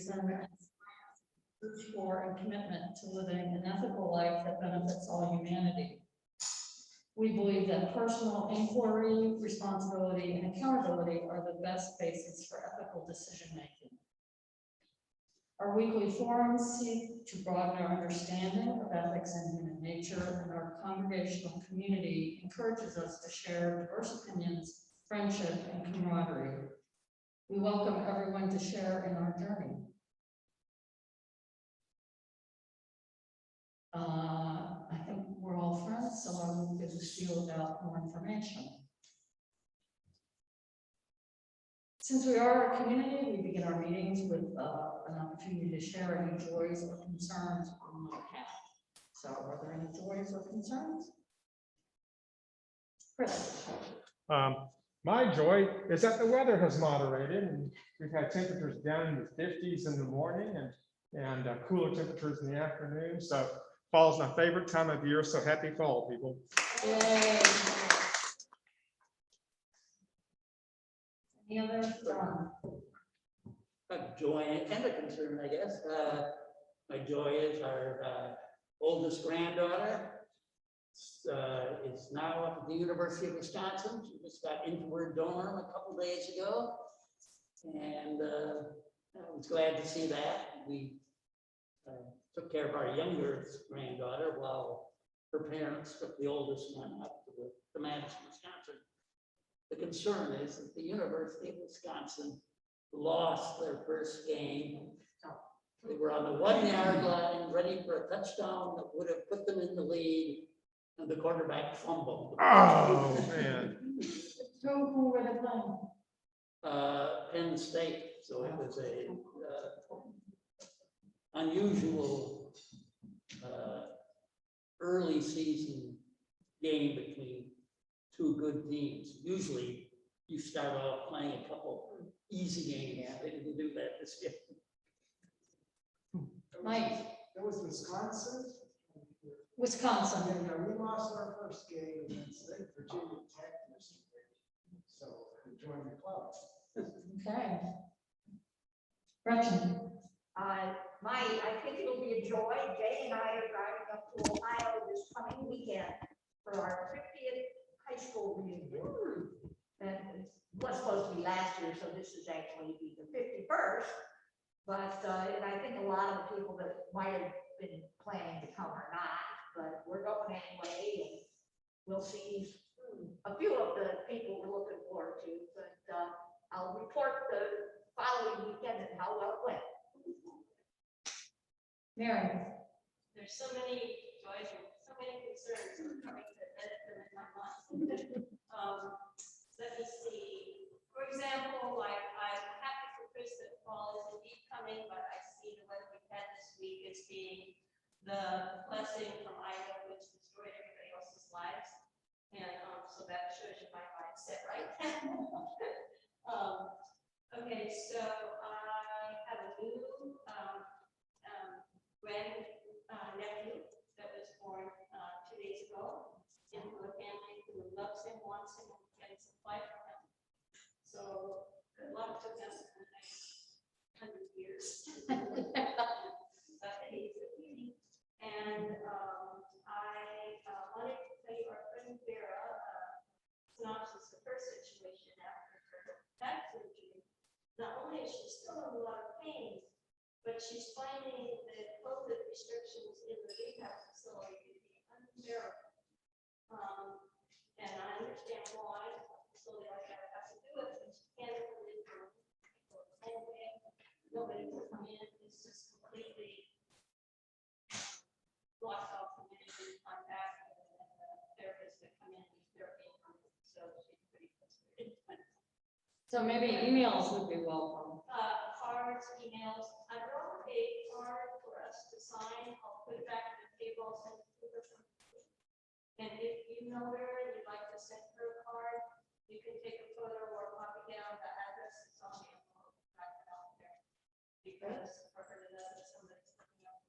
reason and search for and commitment to living an ethical life that benefits all humanity. We believe that personal inquiry, responsibility, and accountability are the best basis for ethical decision-making. Our weekly forums seek to broaden our understanding of ethics and human nature, and our congregational community encourages us to share diverse opinions, friendship, and camaraderie. We welcome everyone to share in our journey. I think we're all friends, so I will give the spiel about more information. Since we are a community, we begin our meetings with an opportunity to share any joys or concerns we might have. So are there any joys or concerns? Chris? My joy is that the weather has moderated, and we've had temperatures down in the 50s in the morning and cooler temperatures in the afternoon. So fall is my favorite time of year. So happy fall, people. Yay. Any other? A joy and a concern, I guess. My joy is our oldest granddaughter is now up at the University of Wisconsin. She just got into her dorm a couple days ago, and I was glad to see that. We took care of our younger granddaughter while her parents took the oldest one up to Madison, Wisconsin. The concern is that the University of Wisconsin lost their first game. They were on the 1 yard line, ready for a touchdown that would have put them in the lead, and the quarterback fumbled. Oh, man. Who were they playing? Penn State. So it was a unusual early season game between two good teams. Usually you start off playing a couple easy games. Yeah. They didn't do that this year. Mike? It was Wisconsin. Wisconsin. Yeah, we lost our first game against Virginia Tech yesterday, so we joined the club. Okay. Gretchen? I think it'll be a joy. Jay and I are driving up to Ohio this coming weekend for our 50th high school reunion. And it was supposed to be last year, so this is actually the 51st. But and I think a lot of the people that might have been planning to come are not, but we're going anyway, and we'll see a few of the people we're looking forward to. But I'll report the following weekend and how well it went. Mary? There's so many joys and so many concerns that are coming to edit them in my mind. Let me see. For example, like I'm happy for Chris that fall is indeed coming, but I see the weather we've had this week as being the blessing from Ida, which destroyed everybody else's lives. And so that shows you my mindset right now. Okay, so I have a new nephew that was born 2 days ago, and a family who loves him, wants him, and getting supply for him. So good luck to them in the next 100 years. But he's a beauty. And I wanted to tell you our friend Vera synopsis of her situation after her back surgery. Not only is she still in a lot of pain, but she's finding the COVID restrictions in the rehab facility to be unbearable. And I understand why a facility like that has to do it, but you can't really do it. Nobody will come in. It's just completely blocked off from any contact, and the therapists that come in need therapy. So she's pretty frustrated. So maybe emails would be welcome. Cards, emails. I wrote a card for us to sign. I'll put it back on the table, send it to her. And if you know her and you'd like to send her a card, you can take a photo or copy down the address that's on the envelope and write it out there. Because for her to know that somebody's looking up.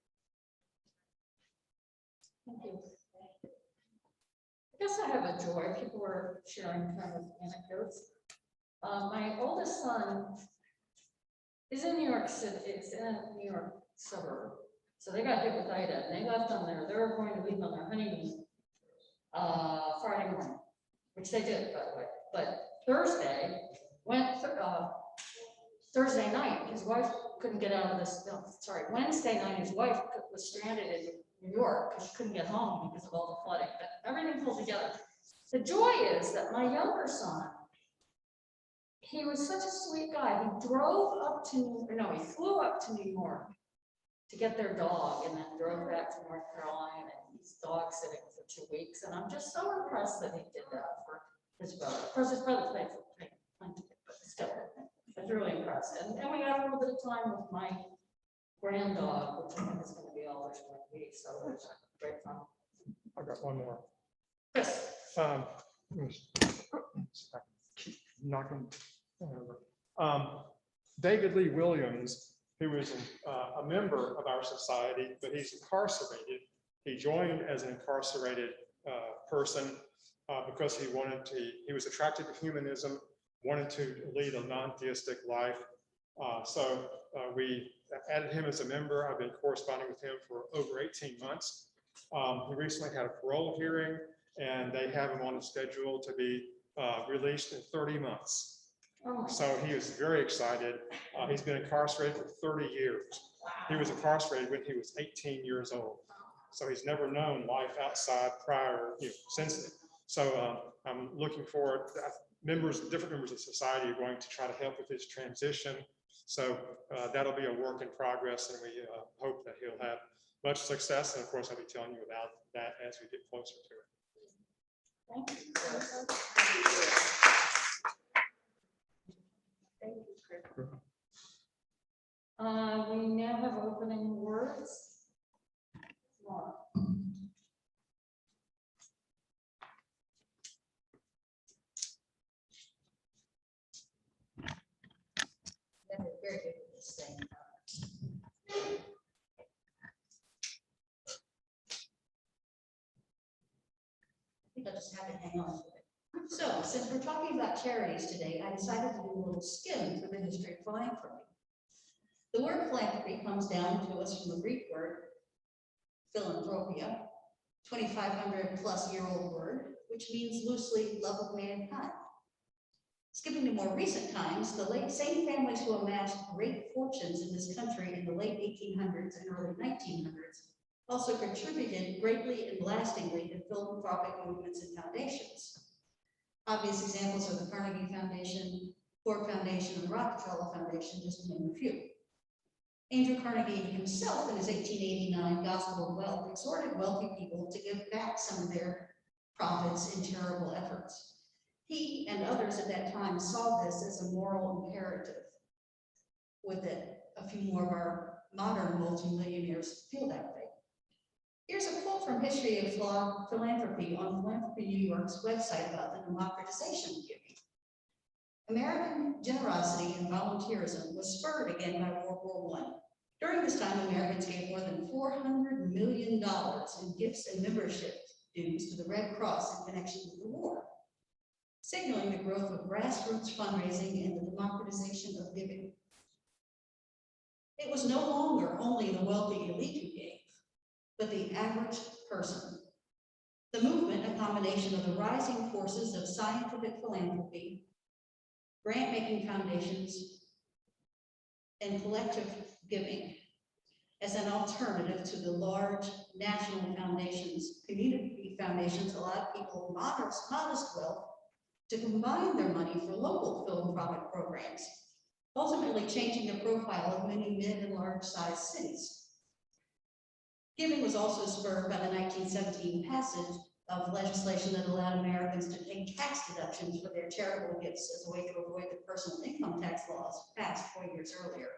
Thank you. I guess I have a joy. People were sharing kind of anecdotes. My oldest son is in New York City, it's in a New York suburb. So they got hit with Ida, and they left on they were going to leave on their honeymoon Friday morning, which they did, by the way. But Thursday, Thursday night, his wife couldn't get out of this, no, sorry, Wednesday night, his wife was stranded in New York because she couldn't get home because of all the flooding, but everything pulled together. The joy is that my younger son, he was such a sweet guy. He drove up to, no, he flew up to New York to get their dog and then drove back to North Carolina, and he's dog sitting for 2 weeks. And I'm just so impressed that he did that for his brother. Of course, his brother paid for the plane ticket, but still, I was really impressed. And we got a little bit of time with my grand dog, which I think is going to be all there's going to be. So it was great fun. I've got one more. Chris. Keep knocking over. David Lee Williams, who is a member of our society, but he's incarcerated. He joined as an incarcerated person because he was attracted to humanism, wanted to lead a non-theistic life. So we added him as a member. I've been corresponding with him for over 18 months. He recently had a parole hearing, and they have him on a schedule to be released in 30 months. Oh, So he is very excited. He's been incarcerated for 30 years. He was incarcerated when he was 18 years old. So he's never known life outside prior, since then. So I'm looking forward. Different members of society are going to try to help with his transition. So that'll be a work in progress, and we hope that he'll have much success. And of course, I'll be telling you about that as we get closer to it. thank you. Thank you, Chris. We now have opening words. Laura. Very good at this thing. I think I'll just have to hang on to it. So, since we're talking about charities today, I decided to do a little skim through the history of philanthropy. The word philanthropy comes down to us from the Greek word philanthropia, 2,500 plus year old word, which means loosely love of mankind. Skipping to more recent times, the same families who amassed great fortunes in this country in the late 1800s and early 1900s also contributed greatly and lastingly to philanthropic movements and foundations. Obvious examples are the Carnegie Foundation, Ford Foundation, and the Rockefeller Foundation, just to name a few. Andrew Carnegie himself, in his 1889 Gospel of Wealth, exhorted wealthy people to give back some of their profits in charitable efforts. He and others at that time saw this as a moral imperative. Would that a few more of our modern multimillionaires feel that way? Here's a quote from History of Philanthropy on Philanthropy New York's website about the democratization of giving. American generosity and volunteerism was spurred again by World War I. During this time, Americans gave more than $400 million in gifts and membership dues to the Red Cross in connection with the war, signaling the growth of grassroots fundraising and the democratization of giving. It was no longer only the wealthy elite who gave, but the average person. The movement, a combination of the rising forces of scientific philanthropy, grant-making foundations, and collective giving, as an alternative to the large national foundations. Community foundations allowed people of modest wealth to combine their money for local philanthropic programs, ultimately changing the profile of many mid and large-sized cities. Giving was also spurred by the 1917 passage of legislation that allowed Americans to take tax deductions for their charitable gifts as a way to avoid the personal income tax laws passed 4 years earlier.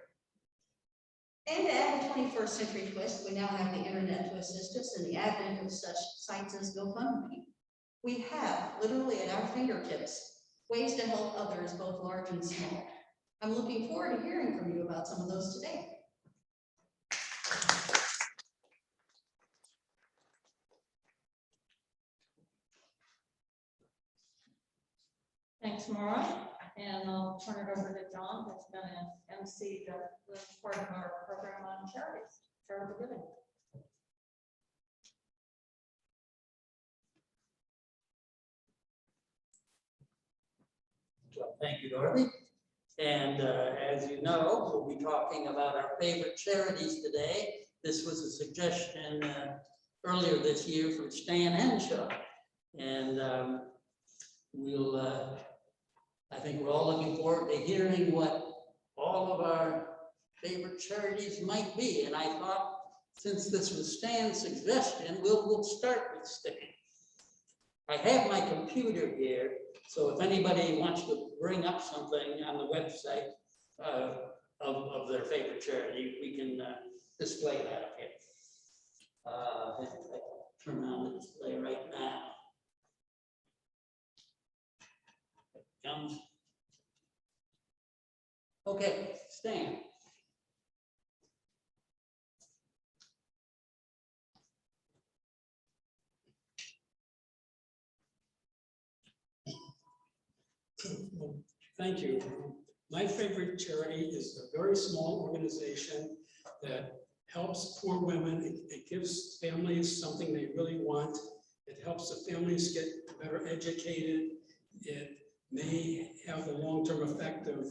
And to add a 21st century twist, we now have the internet to assist us in the advent of such sites as GoFundMe. We have, literally at our fingertips, ways to help others, both large and small. I'm looking forward to hearing from you about some of those today. Thanks, Maura. And I'll turn it over to John, who's going to MC the part of our program on charities, charitable giving. Well, thank you, Dorothy. And as you know, we'll be talking about our favorite charities today. This was a suggestion earlier this year from Stan Henshaw. And I think we're all looking forward to hearing what all of our favorite charities might be. And I thought, since this was Stan's suggestion, we'll start with sticking. I have my computer here, so if anybody wants to bring up something on the website of their favorite charity, we can display that up here. I turn on the display right now. Comes. Okay, Stan. Thank you. My favorite charity is a very small organization that helps poor women. It gives families something they really want. It helps the families get better educated. It may have the long-term effect of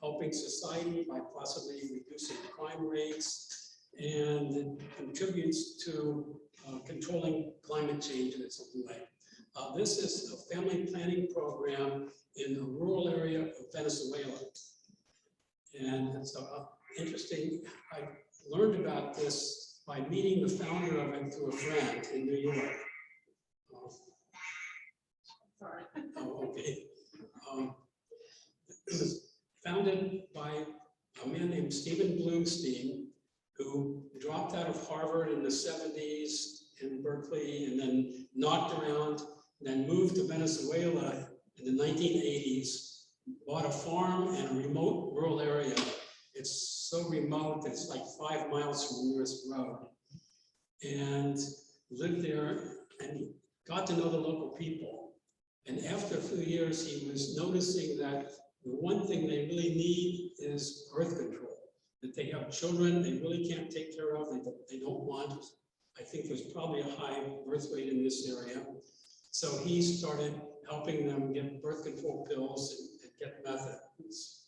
helping society by possibly reducing crime rates, and it contributes to controlling climate change in its own way. This is a family planning program in a rural area of Venezuela. And it's interesting. I learned about this by meeting the founder of it through a friend in New York. Sorry. Oh, okay. It was founded by a man named Stephen Bloomstein, who dropped out of Harvard in the 70s in Berkeley and then knocked around, then moved to Venezuela in the 1980s, bought a farm in a remote rural area. It's so remote, it's like 5 miles from the nearest road. And lived there and got to know the local people. And after a few years, he was noticing that the one thing they really need is birth control. That they have children they really can't take care of, they don't want. I think there's probably a high birth rate in this area. So he started helping them get birth control pills and get methods,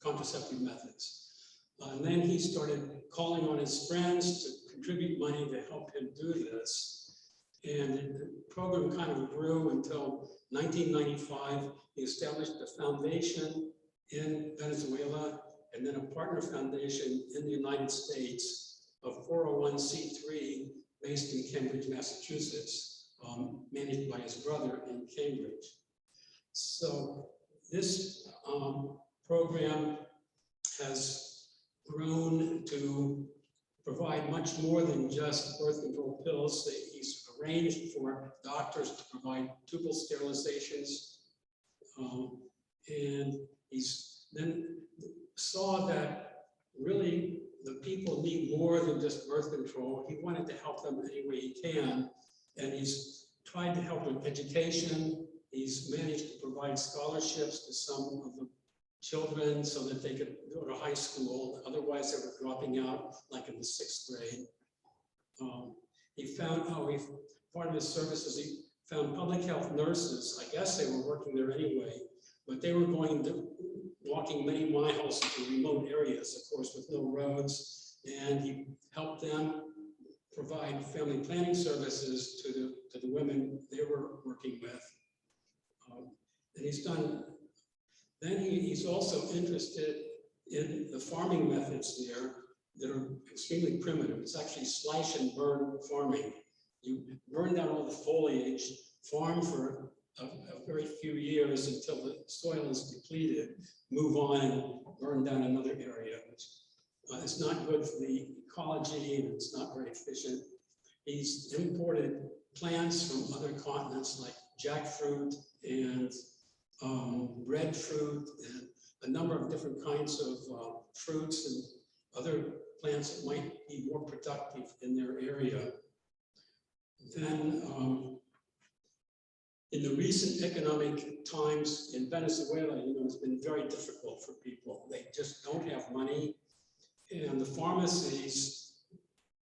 contraceptive methods. And then he started calling on his friends to contribute money to help him do this. And the program kind of grew until 1995. He established a foundation in Venezuela and then a partner foundation in the United States, a 401c3 based in Cambridge, Massachusetts. Managed by his brother in Cambridge. So this program has grown to provide much more than just birth control pills. He's arranged for doctors to provide tubal sterilizations. And he's then saw that really the people need more than just birth control. He wanted to help them any way he can. And he's tried to help with education. He's managed to provide scholarships to some of the children so that they could go to high school. Otherwise, they were dropping out, like in the 6th grade. He found, part of his services, he found public health nurses. I guess they were working there anyway, but they were walking many miles to remote areas, of course, with no roads. And he helped them provide family planning services to the women they were working with. And he's done, then he's also interested in the farming methods there that are extremely primitive. It's actually slash and burn farming. You burn down all the foliage, farm for a very few years until the soil is depleted, move on and burn down another area. It's not good for the ecology and it's not very efficient. He's imported plants from other continents like jackfruit and breadfruit and a number of different kinds of fruits and other plants that might be more productive in their area. Then in the recent economic times in Venezuela, it's been very difficult for people. They just don't have money. And the pharmacies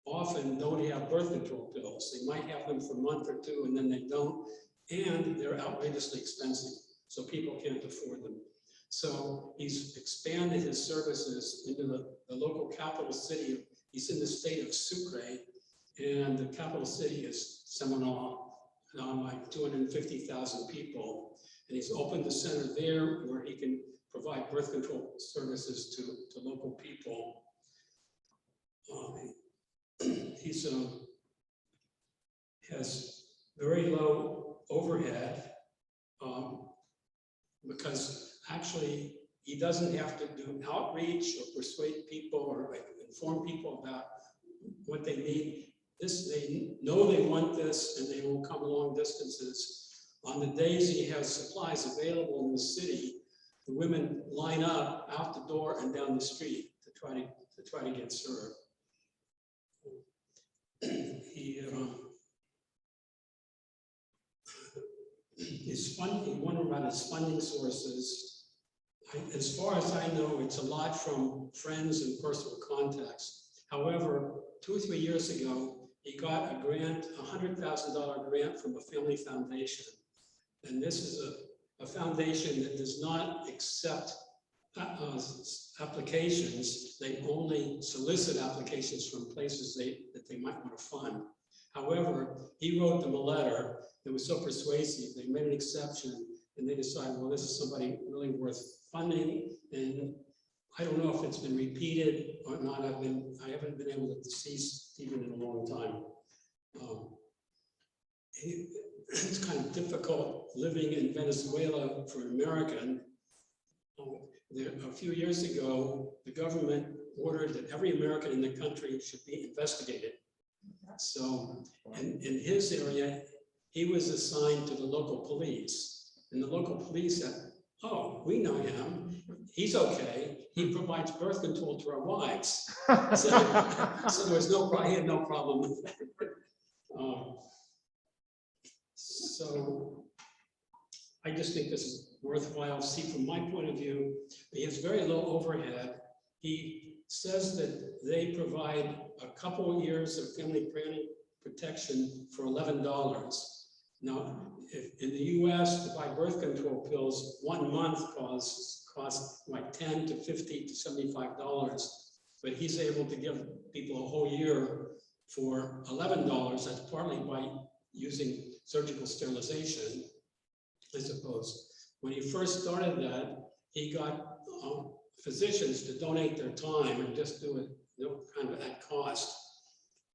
often don't have birth control pills. They might have them for a month or two and then they don't. And they're outrageously expensive, so people can't afford them. So he's expanded his services into the local capital city. He's in the state of Sucre, and the capital city is Seminole, like 250,000 people. And he's opened the center there where he can provide birth control services to local people. He's has very low overhead because actually he doesn't have to do outreach or persuade people or inform people about what they need. They know they want this and they will come long distances. On the days he has supplies available in the city, the women line up out the door and down the street to try to get served. He wondered about his funding sources. As far as I know, it's a lot from friends and personal contacts. However, 2 or 3 years ago, he got a grant, a $100,000 grant from a family foundation. And this is a foundation that does not accept applications. They only solicit applications from places that they might want to fund. However, he wrote them a letter that was so persuasive, they made an exception, and they decided, well, this is somebody really worth funding. And I don't know if it's been repeated or not. I haven't been able to see Stephen in a long time. It's kind of difficult living in Venezuela for an American. A few years ago, the government ordered that every American in the country should be investigated. So, in his area, he was assigned to the local police, and the local police said, "Oh, we know him. He's okay. He provides birth control to our wives." So there was he had no problem with that. So I just think this is worthwhile to see from my point of view. He has very low overhead. He says that they provide a couple of years of family planning protection for $11. Now, if in the US, to buy birth control pills, 1 month costs like $10 to $50 to $75. But he's able to give people a whole year for $11. That's partly by using surgical sterilization, I suppose. When he first started that, he got physicians to donate their time and just do it kind of at cost.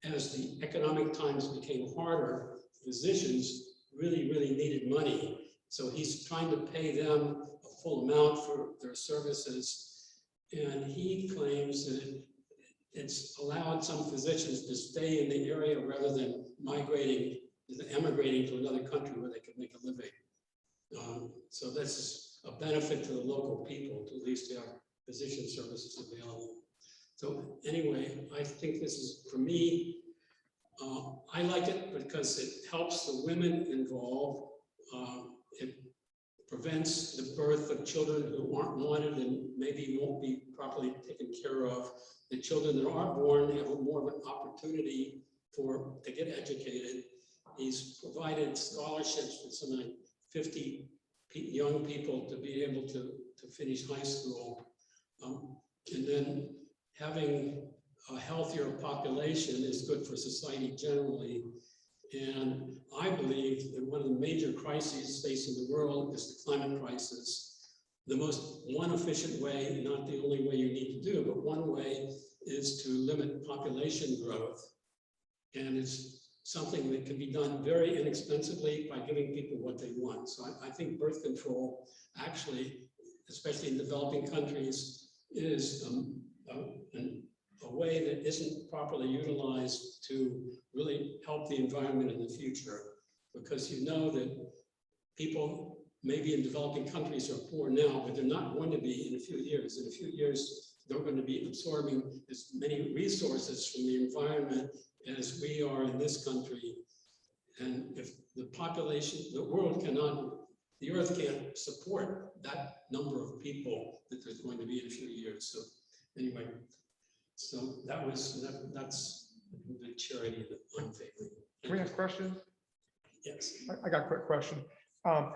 As the economic times became harder, physicians really needed money. So he's trying to pay them a full amount for their services. And he claims that it's allowed some physicians to stay in the area rather than emigrating to another country where they could make a living. So that's a benefit to the local people to at least have physician services available. So anyway, I think this is, for me, I like it because it helps the women involved. It prevents the birth of children who aren't wanted and maybe won't be properly taken care of. The children that are born have more of an opportunity to get educated. He's provided scholarships for some like 50 young people to be able to finish high school. And then having a healthier population is good for society generally. And I believe that one of the major crises facing the world is the climate crisis. The one efficient way, not the only way you need to do, but one way is to limit population growth. And it's something that can be done very inexpensively by giving people what they want. So I think birth control actually, especially in developing countries, is a way that isn't properly utilized to really help the environment in the future. Because you know that people maybe in developing countries are poor now, but they're not going to be in a few years. In a few years, they're going to be absorbing as many resources from the environment as we are in this country. And if the population, the world cannot, the earth can't support that number of people that there's going to be in a few years. So anyway, so that's the charity that I'm favoring. Can we ask questions? Yes. I got a quick question.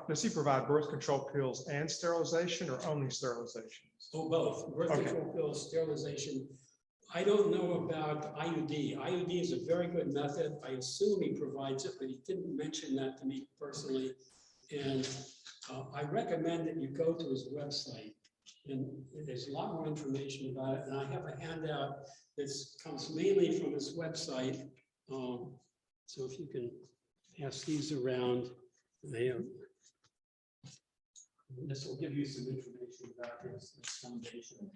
Does he provide birth control pills and sterilization or only sterilization? Oh, both, birth Okay. control pills, sterilization. I don't know about IUD. IUD is a very good method. I assume he provides it, but he didn't mention that to me personally. And I recommend that you go to his website, and there's a lot more information about it. And I have a handout that comes mainly from his website. So if you can pass these around, this will give you some information about his foundation.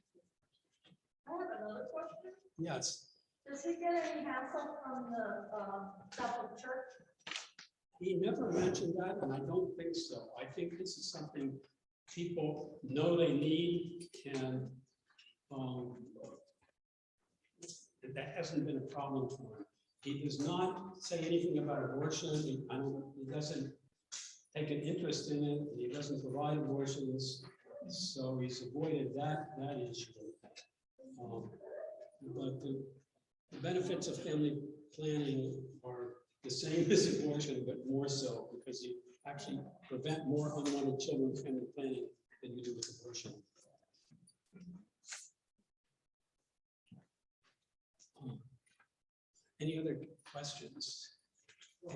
I have another question. Yes, Does he get any hassle from the Catholic Church? he never mentioned that, and I don't think so. I think this is something people know they need, and that hasn't been a problem for him. He does not say anything about abortion. He doesn't take an interest in it. He doesn't provide abortions, so he's avoided that issue. But the benefits of family planning are the same as abortion, but more so, because you actually prevent more unwanted children with family planning than you do with abortion. Any other questions? Yeah.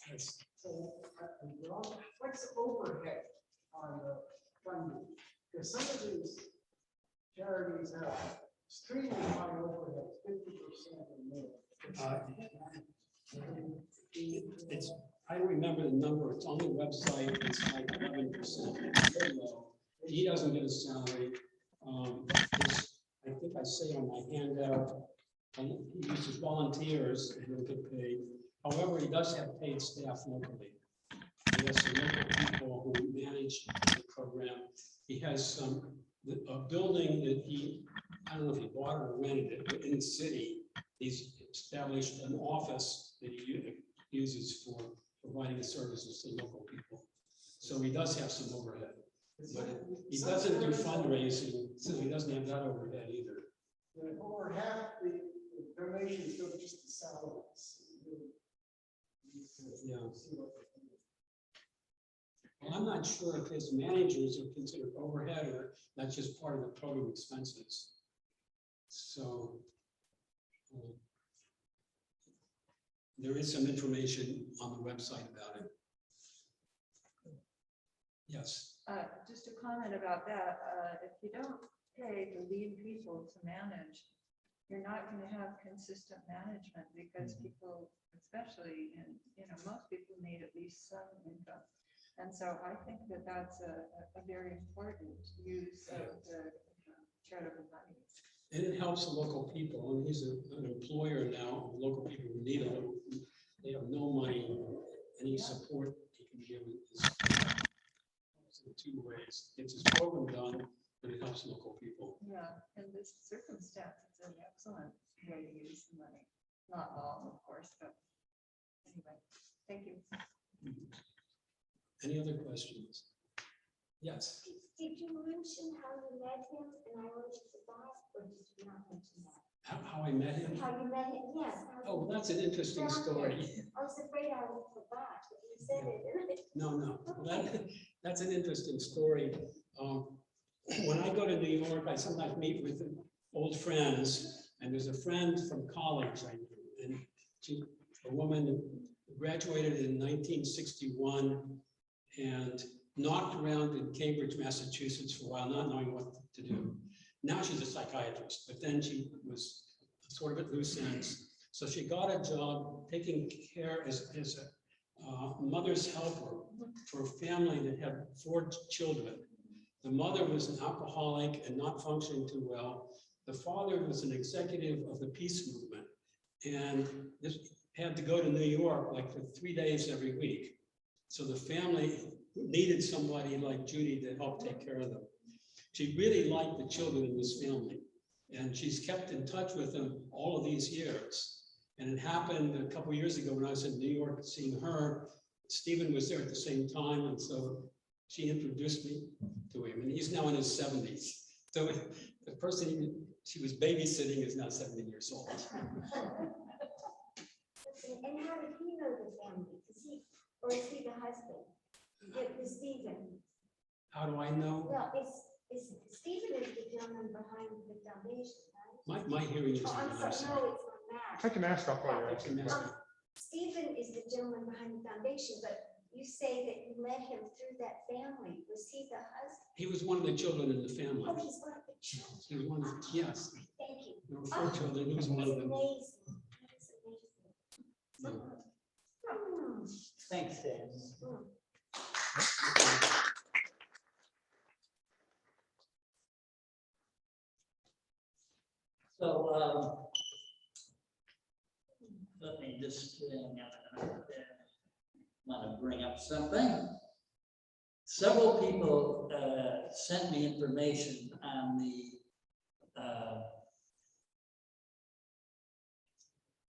Yes. So, what's the overhead on the funding? Because some of these charities have extremely high overhead, 50% or more. I don't remember the number, it's on the website, it's like 11%, very low. He doesn't get a salary. I think I say on my handout, he uses volunteers and he'll get paid. However, he does have paid staff locally. He has some local people who manage the program. He has a building that I don't know if he bought or rented it, but in the city, he's established an office that he uses for providing services to local people. So he does have some overhead, but he doesn't do fundraising, so he doesn't have that overhead either. Over half the donations go just to salaries. Yeah. Well, I'm not sure if his managers are considered overhead or that's just part of the program expenses. So there is some information on the website about it. Yes. Just a comment about that, if you don't pay the lead people to manage, you're not going to have consistent management because people, especially in, most people need at least some income. And so I think that that's a very important use of the charitable money. And it helps the local people. And he's an employer now, of local people who need it. They have no money, any support he can give is in two ways. It's his program done, but it helps local people. Yeah, in this circumstance, it's an excellent way to use the money. Not all, of course, but anyway, thank you. Any other questions? Yes. Did you mention how you met him and I already forgot, or did you not mention that? How I met him? How you met him, yes. Oh, that's an interesting story. I was afraid I forgot, but you said it. No, that's an interesting story. When I go to New York, I sometimes meet with old friends, and there's a friend from college, and a woman who graduated in 1961 and knocked around in Cambridge, Massachusetts for a while, not knowing what to do. Now she's a psychiatrist, but then she was sort of at loose ends. So she got a job taking care as a mother's helper for a family that had 4 children. The mother was an alcoholic and not functioning too well. The father was an executive of the peace movement and this had to go to New York like for 3 days every week. So the family needed somebody like Judy to help take care of them. She really liked the children in this family, and she's kept in touch with them all of these years. And it happened a couple years ago when I was in New York seeing her. Stephen was there at the same time, and so she introduced me to him, and he's now in his 70s. So the person she was babysitting is now 70 years old. And how did he know the family? Or is he the husband? Is Stephen? How do I know? Well, Stephen is the gentleman behind the foundation, right? My hearing is Oh, I'm not sorry, no, it's my math. Take your mask off while you're I can asking. ask you. Stephen is the gentleman behind the foundation, but you say that you led him through that family. Was he the husband? He was one of the children in the family. Oh, he's one of the children. He was one of, yes, Thank you. there were 4 children, he was one That's of them. amazing. That's amazing. Hmm. Thanks, Dan. So, let me just, want to bring up something. Several people sent me information on the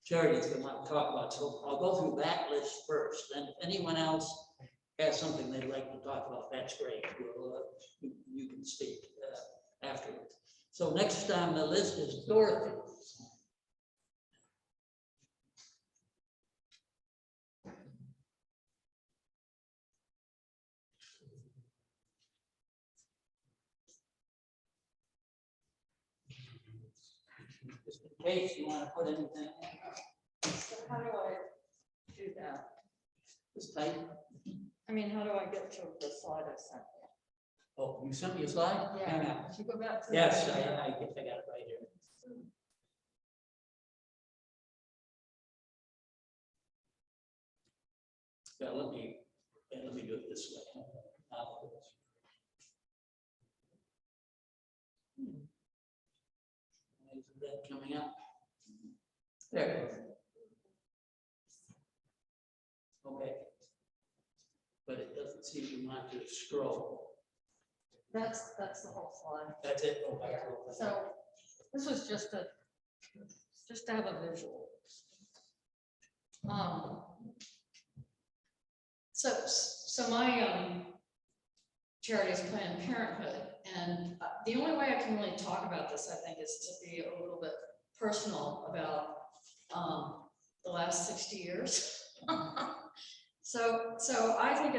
charities that I want to talk about. So I'll go through that list first. And if anyone else has something they'd like to talk about, that's great. You can speak afterwards. So next on the list is Dorothy. Just in case you want to put anything in. So how do I do that? Just type. I mean, how do I get to the slide I sent? Oh, you sent me a slide? Yeah, if you go back to. Yes, I got it right here. Yeah, let me do it this way. Isn't that coming up? There it is. Okay. But it doesn't seem to want to scroll. That's the whole slide. That's it. Oh, Yeah, so this was just to have a visual. So my charities Planned Parenthood, and the only way I can really talk about this, I think, is to be a little bit personal about the last 60 years. So I think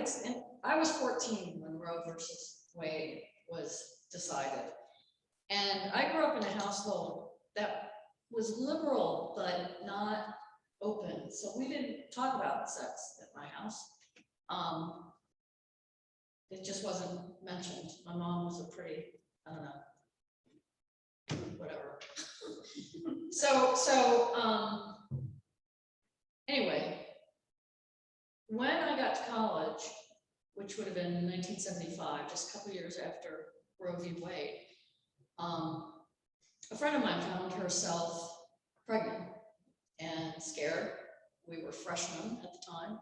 I was 14 when Roe versus Wade was decided. And I grew up in a household that was liberal, but not open. So we didn't talk about sex at my house. It just wasn't mentioned. My mom was a pretty, I don't know, whatever. Anyway, when I got to college, which would have been 1975, just a couple years after Roe v. Wade, a friend of mine found herself pregnant and scared. We were freshmen at the time.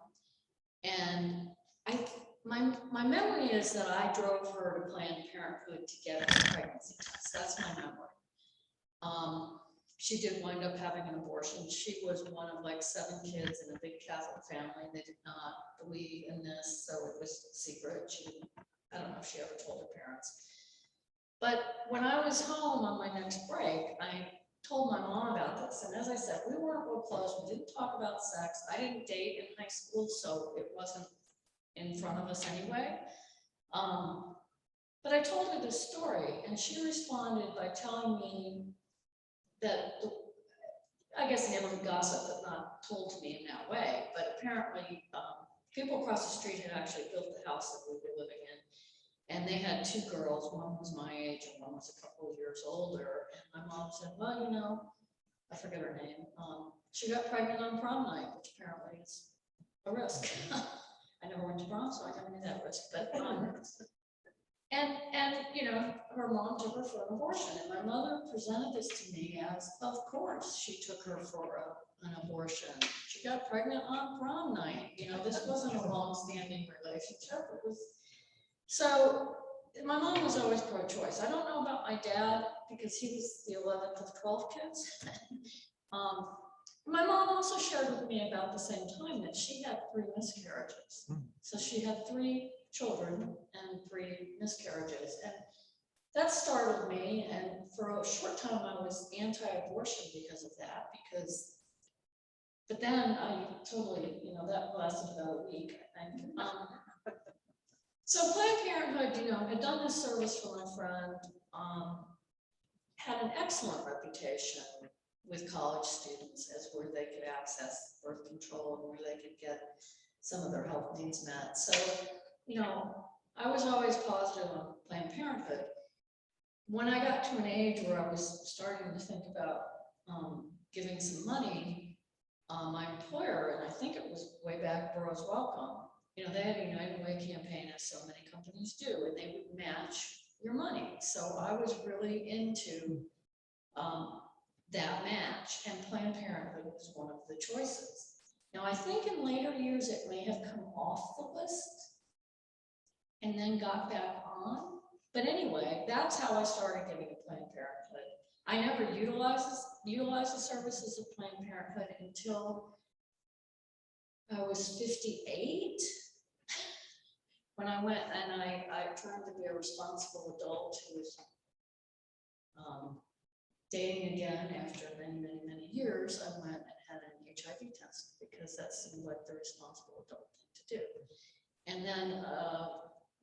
And my memory is that I drove her to Planned Parenthood to get a pregnancy test. That's my memory. She did wind up having an abortion. She was one of like 7 kids in a big Catholic family. They did not believe in this, so it was secret. I don't know if she ever told her parents. But when I was home on my next break, I told my mom about this. And as I said, we weren't real close. We didn't talk about sex. I didn't date in high school, so it wasn't in front of us anyway. But I told her this story, and she responded by telling me that, I guess neighborhood gossip, but not told to me in that way, but apparently people across the street had actually built the house that we were living in. And they had 2 girls, one was my age and one was a couple of years older. And my mom said, well, you know, I forget her name. She got pregnant on prom night, which apparently is a risk. I never went to prom, so I don't need that risk, but and you know, her mom took her for an abortion, and my mother presented this to me as, of course, she took her for an abortion. She got pregnant on prom night. You know, this wasn't a long-standing relationship. It was. So my mom was always pro-choice. I don't know about my dad because he was the 11th of 12 kids. My mom also shared with me about the same time that she had 3 miscarriages. So she had 3 children and 3 miscarriages. And that startled me. And for a short time, I was anti-abortion because of that, but then I totally, that lasted about a week, I think. So Planned Parenthood, had done this service for my friend, had an excellent reputation with college students as where they could access birth control and where they could get some of their health needs met. So, I was always positive on Planned Parenthood. When I got to an age where I was starting to think about giving some money, my employer, and I think it was way back Boroughs Welcome, they had a United Way campaign, as so many companies do, and they would match your money. So I was really into that match, and Planned Parenthood was one of the choices. Now, I think in later years, it may have come off the list and then got back on. But anyway, that's how I started giving to Planned Parenthood. I never utilized the services of Planned Parenthood until I was 58. When I went and I turned to be a responsible adult who was dating again after many, many, many years, I went and had an HIV test because that seemed like the responsible adult thing to do. And then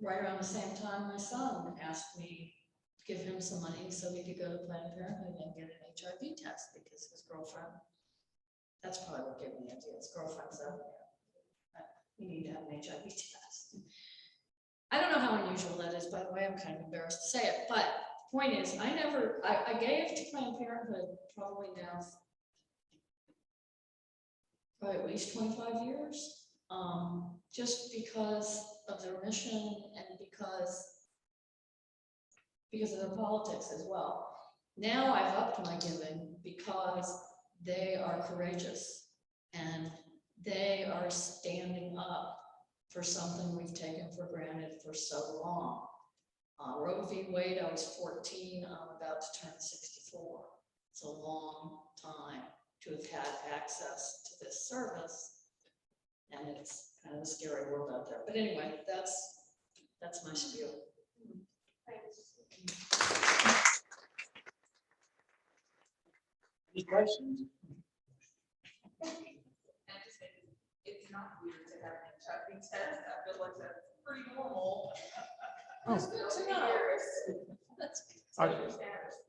right around the same time, my son asked me to give him some money so he could go to Planned Parenthood and get an HIV test because his girlfriend, that's probably what gave me the idea, his girlfriend said, you need to have an HIV test. I don't know how unusual that is, by the way, I'm kind of embarrassed to say it, but point is, I gave to Planned Parenthood probably now, probably at least 25 years, just because of their mission and because of their politics as well. Now I've upped my giving because they are courageous and they are standing up for something we've taken for granted for so long. Roe v. Wade, I was 14, I'm about to turn 64. It's a long time to have had access to this service. And it's kind of a scary world out there. But anyway, that's my spiel. Any questions? It's not weird to have an HIV test. I feel like that's pretty normal. It's good to know.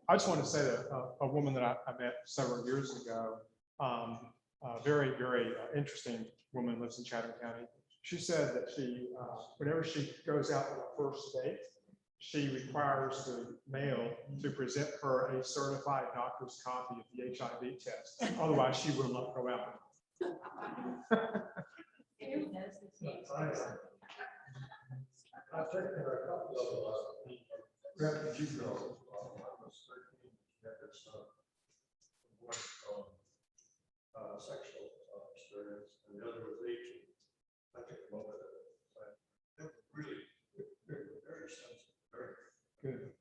I just want to say that a woman that I met several years ago, a very, very interesting woman, lives in Chatham County. She said that she, whenever she goes out on a first date, she requires the male to present her a certified doctor's copy of the HIV test. Otherwise, she will not go out. I've taken a couple of refugee girls. One was 13, she had this sexual experience, and the other was 18. I took them over there. They were really very sensitive, very Good.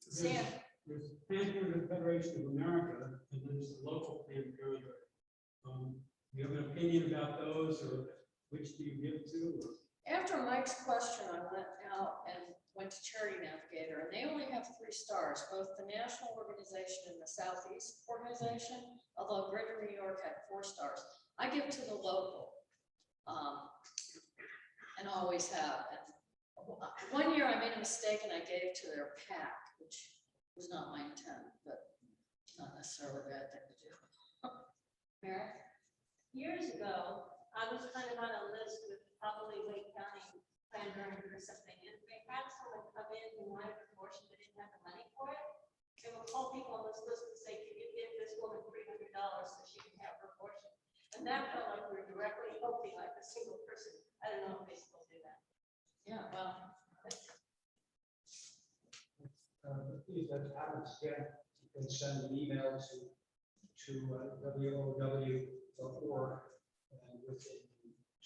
Sam. There's Planned Parenthood Federation of America, and there's the local Planned Parenthood. Do you have an opinion about those, or which do you give to? Or? After Mike's question, I went out and went to Charity Navigator, and they only have 3 stars, both the national organization and the Southeast organization, although Greater New York had 4 stars. I give to the local, and always have. And one year I made a mistake and I gave to their PAC, which was not my intent, but it's not necessarily a bad thing to do. Mary? Years ago, I was kind of on a list with probably Wake County Planned Parenthood or something, and they had someone come in who wanted an abortion but didn't have the money for it. They would call people on this list and say, can you give this woman $300 so she can have her abortion? And that felt like we were directly helping like a single person. I don't know if they still do that. Yeah, well. If that happens again, you can send an email to WOW.org, and within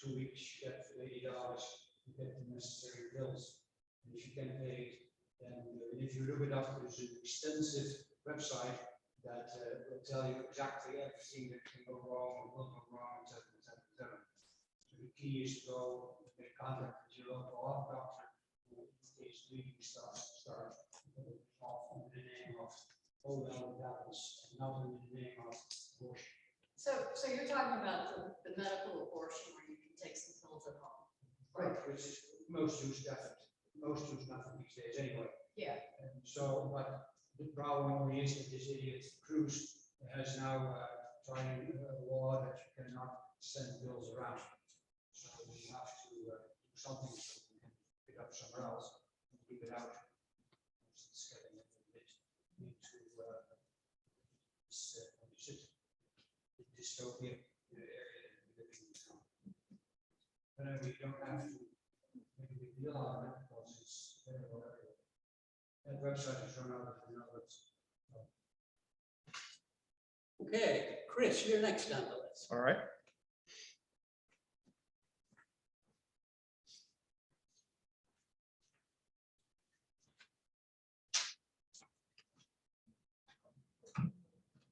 2 weeks, you get for $80, you get the necessary bills. And if you can pay, then if you look it up, there's an extensive website that will tell you exactly everything that can go wrong, will go wrong, et cetera, et cetera, et cetera. So the key is to go make contact with your local health doctor who is doing start off under the name of old apples, and not under the name of abortion. So you're talking about the medical abortion where you can take some pills at home? Right, which is most use definitely, most use nothing these days anyway. Yeah. And so, but the problem only is that this idiot Cruz has now trying a law that you cannot send bills around. So we have to do something so we can pick up somewhere else and keep it out. It's getting a bit into dystopia area that we live in now. But we don't have to make a big deal out of it because it's available everywhere. That website is run out of the numbers. Okay, Chris, you're next on the list. All right.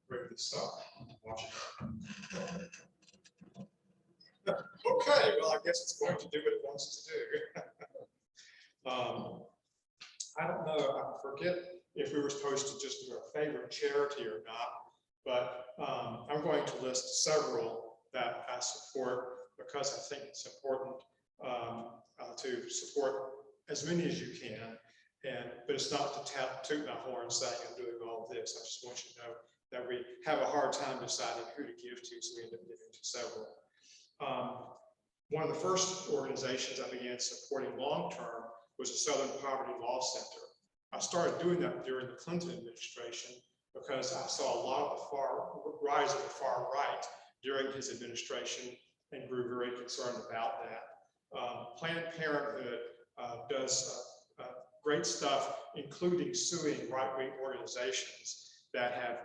Ready to start? Watching. Okay, well, I guess it's going to do what it wants to do. I don't know, I forget if we were supposed to just do a favorite charity or not, but I'm going to list several that I support because I think it's important to support as many as you can. But it's not to toot my horn saying I'm doing all of this. I just want you to know that we have a hard time deciding who to give to, so we end up giving to several. One of the first organizations I began supporting long-term was the Southern Poverty Law Center. I started doing that during the Clinton administration because I saw a lot of the rise of the far right during his administration and grew very concerned about that. Planned Parenthood does great stuff, including suing right-wing organizations that have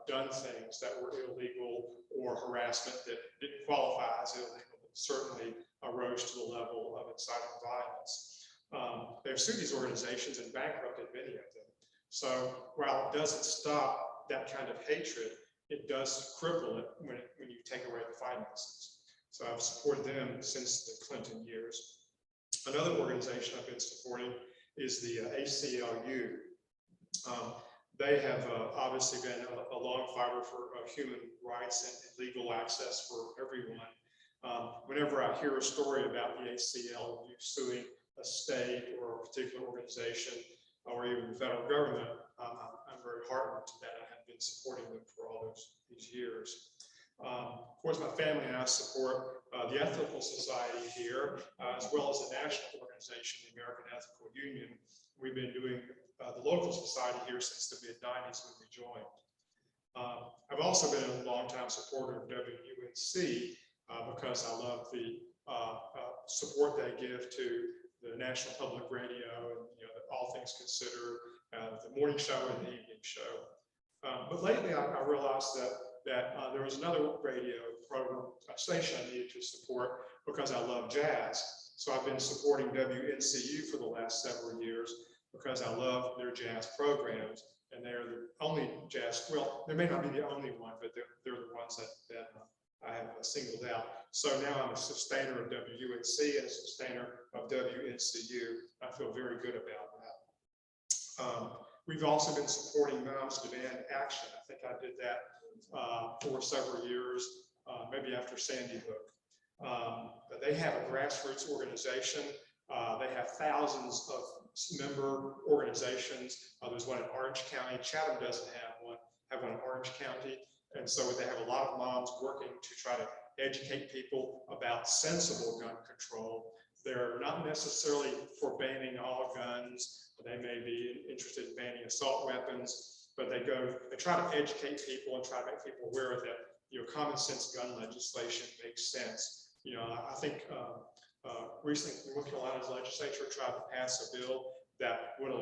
done things that were illegal or harassment that didn't qualify as illegal, but certainly arose to the level of inciting violence. They've sued these organizations and bankrupted many of them. So while it doesn't stop that kind of hatred, it does cripple it when you take away the finances. So I've supported them since the Clinton years. Another organization I've been supporting is the ACLU. They have obviously been a long fighter for human rights and legal access for everyone. Whenever I hear a story about the ACLU suing a state or a particular organization or even the federal government, I'm very heartened that I have been supporting them for all these years. Of course, my family and I support the Ethical Society here, as well as the national organization, the American Ethical Union. We've been doing the local society here since the mid-90s when we joined. I've also been a longtime supporter of WUNC because I love the support they give to the National Public Radio and All Things Considered, the morning show and the evening show. But lately I realized that there was another radio program, station I needed to support because I love jazz. So I've been supporting WNCU for the last several years because I love their jazz programs, and they're the only jazz, well, they may not be the only one, but they're the ones that I have singled out. So now I'm a sustainer of WUNC and a sustainer of WNCU. I feel very good about that. We've also been supporting Moms Demand Action. I think I did that for several years, maybe after Sandy Hook. They have a grassroots organization. They have thousands of member organizations. There's one in Orange County. Chatham doesn't have one in Orange County. And so they have a lot of moms working to try to educate people about sensible gun control. They're not necessarily for banning all guns. They may be interested in banning assault weapons, but they try to educate people and try to make people aware that common sense gun legislation makes sense. I think recently North Carolina's legislature tried to pass a bill that would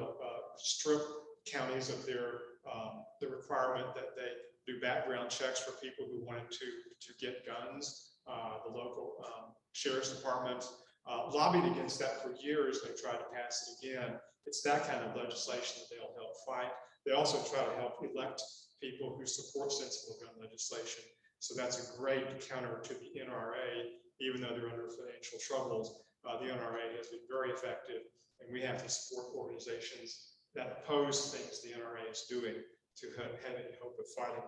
strip counties of the requirement that they do background checks for people who wanted to get guns. The local sheriff's department lobbied against that for years. They tried to pass it again. It's that kind of legislation that they'll help fight. They also try to help elect people who support sensible gun legislation. So that's a great counter to the NRA, even though they're under financial troubles. The NRA has been very effective, and we have to support organizations that oppose things the NRA is doing to have any hope of fighting.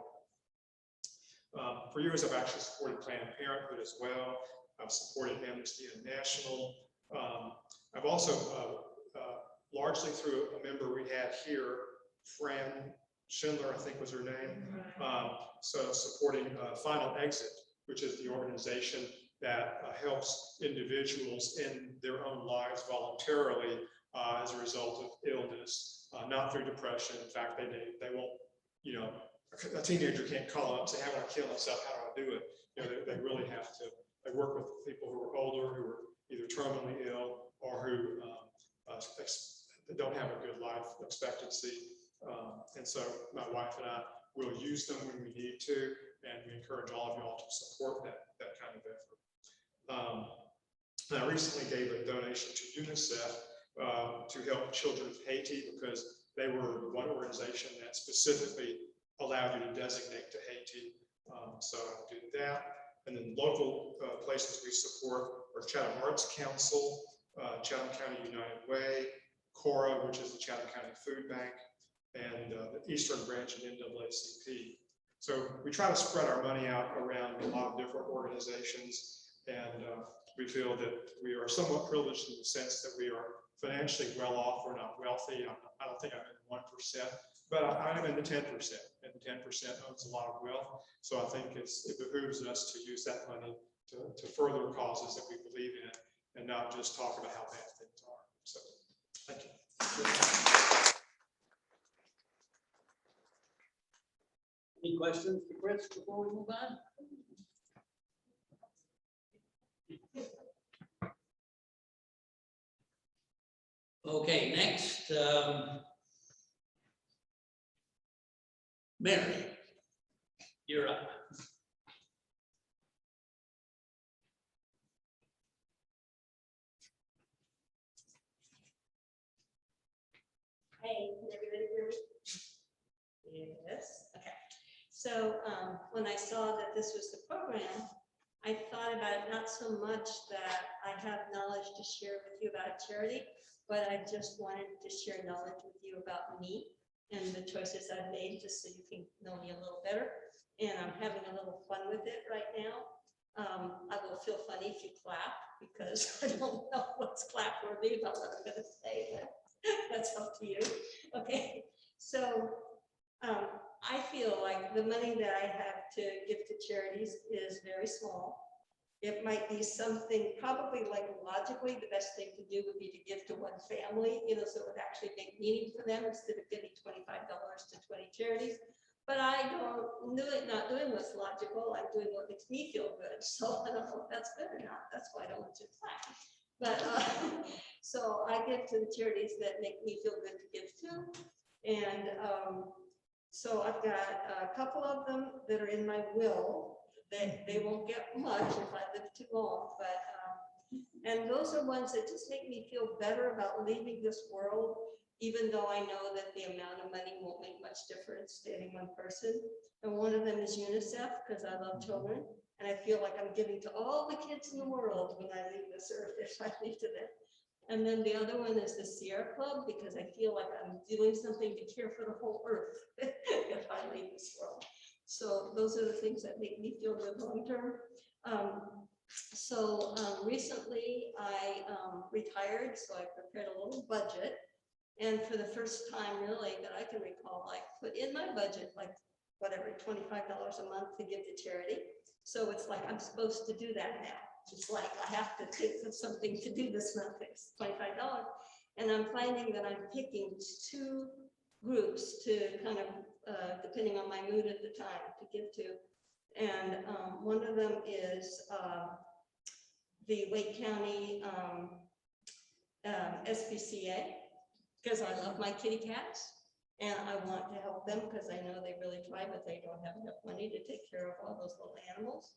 For years, I've actually supported Planned Parenthood as well. I've supported Amnesty International. I've also, largely through a member we had here, Fran Schindler, I think was her name, so supporting Final Exit, which is the organization that helps individuals in their own lives voluntarily as a result of illness, not through depression. In fact, they won't, you know, a teenager can't call up and say, I want to kill myself, how do I do it? You know, they really have to, they work with people who are older, who are either terminally ill or who don't have a good life expectancy. And so my wife and I will use them when we need to, and we encourage all of y'all to support that kind of effort. I recently gave a donation to Unicef to help children of Haiti, because they were one organization that specifically allowed you to designate to Haiti. So I'll do that. And then local places we support are Chatham Arts Council, Chatham County United Way, CORA, which is the Chatham County Food Bank, and the Eastern Branch of NAACP. So we try to spread our money out around a lot of different organizations, and we feel that we are somewhat privileged in the sense that we are financially well off. We're not wealthy. I don't think I'm in the 1%, but I'm in the 10%, and the 10% owns a lot of wealth. So I think it behooves us to use that money to further causes that we believe in, and not just talk about how bad things are. So thank you. Any questions for Chris before we move on? Okay, next, Mary, you're up. Hey, can everybody hear me? Yes, okay. So when I saw that this was the program, I thought about it not so much that I have knowledge to share with you about a charity, but I just wanted to share knowledge with you about me and the choices I've made, just so you can know me a little better. And I'm having a little fun with it right now. I will feel funny if you clap, because I don't know what's clap worthy about what I'm going to say, but that's up to you. Okay, so I feel like the money that I have to give to charities is very small. It might be something, probably like logically, the best thing to do would be to give to one family, you know, so it would actually make meaning for them instead of giving $25 to 20 charities. But I don't do it, not doing what's logical. I'm doing what makes me feel good. So I don't know if that's good or not. That's why I don't want you to clap. But so I give to the charities that make me feel good to give to. And so I've got a couple of them that are in my will. They won't get much if I live too long, but and those are ones that just make me feel better about leaving this world, even though I know that the amount of money won't make much difference to any one person. And one of them is Unicef, because I love children, and I feel like I'm giving to all the kids in the world when I leave this earth, if I leave to them. And then the other one is the Sierra Club, because I feel like I'm doing something to care for the whole earth if I leave this world. So those are the things that make me feel good long term. Recently I retired, so I prepared a little budget. And for the first time really that I can recall, I put in my budget like whatever, $25 a month to give to charity. So it's like I'm supposed to do that now. It's like I have to think of something to do this month. It's $25. And I'm finding that I'm picking two groups to kind of, depending on my mood at the time, to give to. And one of them is the Wake County SPCA, because I love my kitty cats and I want to help them because I know they really try, but they don't have enough money to take care of all those little animals.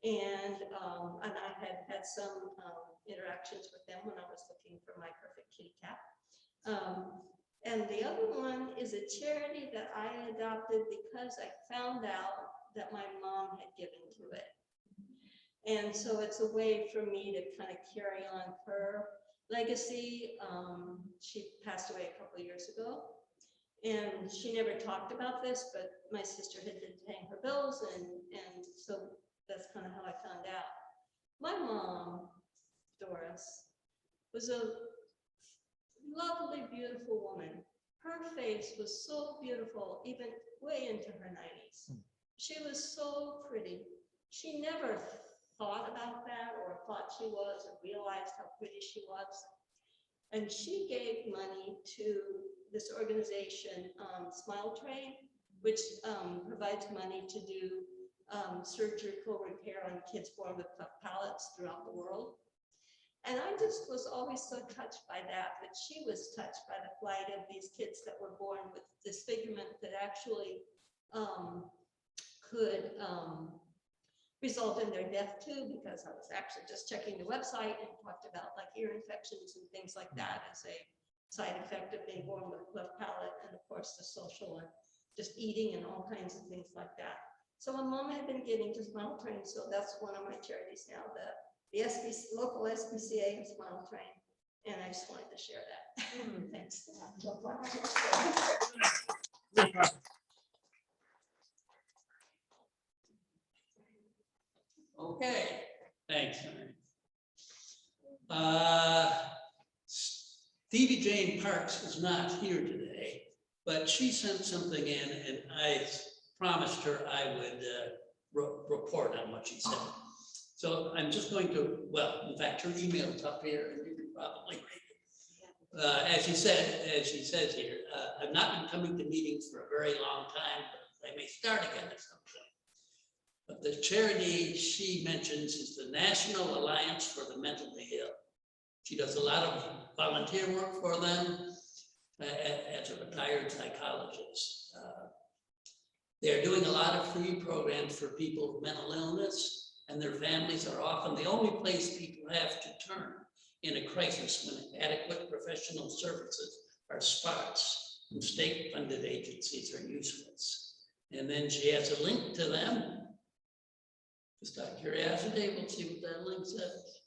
And I had had some interactions with them when I was looking for my perfect kitty cat. And the other one is a charity that I adopted because I found out that my mom had given to it. And so it's a way for me to kind of carry on her legacy. She passed away a couple of years ago. And she never talked about this, but my sister had been paying her bills, and so that's kind of how I found out. My mom, Doris, was a lovely, beautiful woman. Her face was so beautiful, even way into her 90s. She was so pretty. She never thought about that or thought she was or realized how pretty she was. And she gave money to this organization, Smile Train, which provides money to do surgical repair on kids born with cleft palates throughout the world. And I just was always so touched by that she was touched by the plight of these kids that were born with disfigurement that actually could result in their death too, because I was actually just checking the website and talked about like ear infections and things like that as a side effect of being born with a cleft palate, and of course the social and just eating and all kinds of things like that. So my mom had been getting to Smile Train, so that's one of my charities now, the local SPCA and Smile Train, and I just wanted to share that. Thanks. Okay, thanks. Stevie Jane Parks is not here today, but she sent something in and I promised her I would report on what she said. So I'm just going to, well, in fact, her email's up here and you can probably read it. As she says here, I've not been coming to meetings for a very long time, but I may start again at some point. But the charity she mentions is the National Alliance for the Mentally Ill. She does a lot of volunteer work for them as a retired psychologist. They're doing a lot of free programs for people with mental illness, and their families are often the only place people have to turn in a crisis when adequate professional services are sparse and state-funded agencies are useless. And then she has a link to them. Just out of curiosity, we'll see what that link says.